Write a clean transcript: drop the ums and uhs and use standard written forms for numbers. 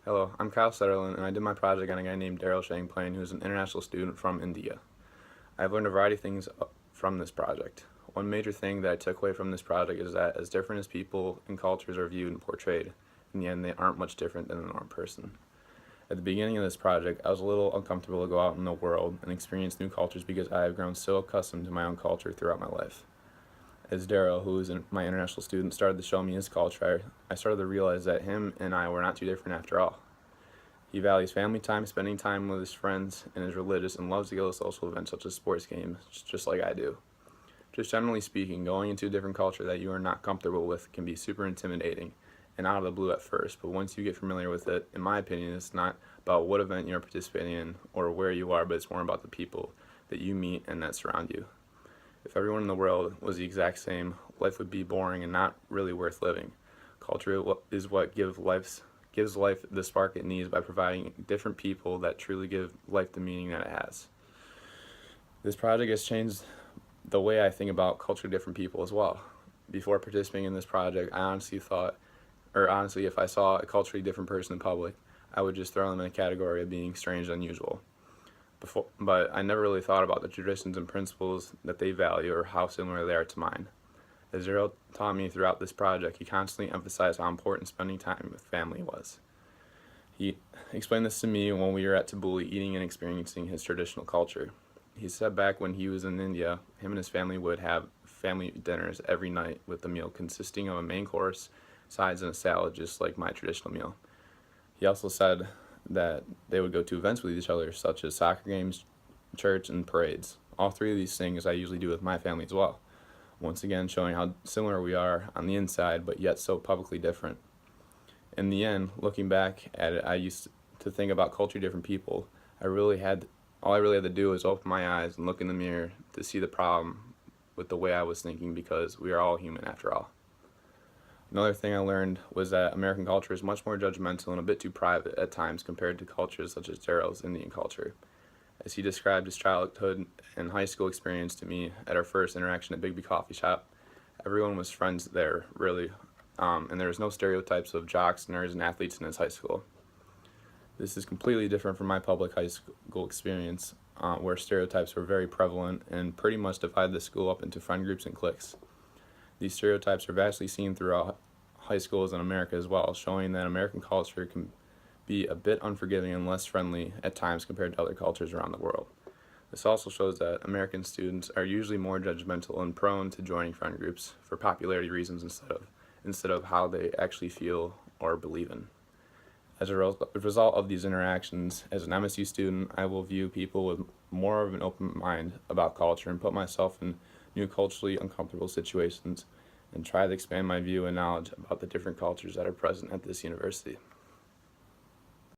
Hello, I'm Kyle Sutherland, and I did my project on a guy named Daryl Shangplain, who's an international student from India. I've learned a variety of things from this project. One major thing that I took away from this project is that as different as people and cultures are viewed and portrayed, in the end they aren't much different than a normal person. At the beginning of this project, I was a little uncomfortable to go out in the world and experience new cultures because I have grown so accustomed to my own culture throughout my life. As Daryl, who is my international student, started to show me his culture, I started to realize that him and I were not too different after all. He values family time, spending time with his friends, and is religious and loves to go to social events such as sports games, just like I do. Just generally speaking, going into a different culture that you are not comfortable with can be super intimidating and out of the blue at first, but once you get familiar with it, in my opinion, it's not about what event you're participating in or where you are, but it's more about the people that you meet and that surround you. If everyone in the world was the exact same, life would be boring and not really worth living. Culture is what gives life the spark it needs by providing different people that truly give life the meaning that it has. This project has changed the way I think about culturally different people as well. Before participating in this project, I honestly thought, or honestly, if I saw a culturally different person in public, I would just throw them in a category of being strange and unusual. But I never really thought about the traditions and principles that they value or how similar they are to mine. As Zero taught me throughout this project, he constantly emphasized how important spending time with family was. He explained this to me when we were at Tabuli eating and experiencing his traditional culture. He said back when he was in India, him and his family would have family dinners every night with the meal consisting of a main course, sides, and a salad, just like my traditional meal. He also said that they would go to events with each other, such as soccer games, church, and parades. All three of these things I usually do with my family as well. Once again, showing how similar we are on the inside, but yet so publicly different. In the end, looking back at it, I used to think about culturally different people. All I really had to do was open my eyes and look in the mirror to see the problem with the way I was thinking, because we are all human after all. Another thing I learned was that American culture is much more judgmental and a bit too private at times compared to cultures such as Daryl's Indian culture. As he described his childhood and high school experience to me at our first interaction at Bigby Coffee Shop, everyone was friends there, really, and there was no stereotypes of jocks, nerds, and athletes in his high school. This is completely different from my public high school experience, where stereotypes were very prevalent and pretty much divided the school up into friend groups and cliques. These stereotypes are vastly seen throughout high schools in America as well, showing that American culture can be a bit unforgiving and less friendly at times compared to other cultures around the world. This also shows that American students are usually more judgmental and prone to joining friend groups for popularity reasons instead of how they actually feel or believe in. As a result of these interactions, as an MSU student, I will view people with more of an open mind about culture and put myself in new culturally uncomfortable situations and try to expand my view and knowledge about the different cultures that are present at this university.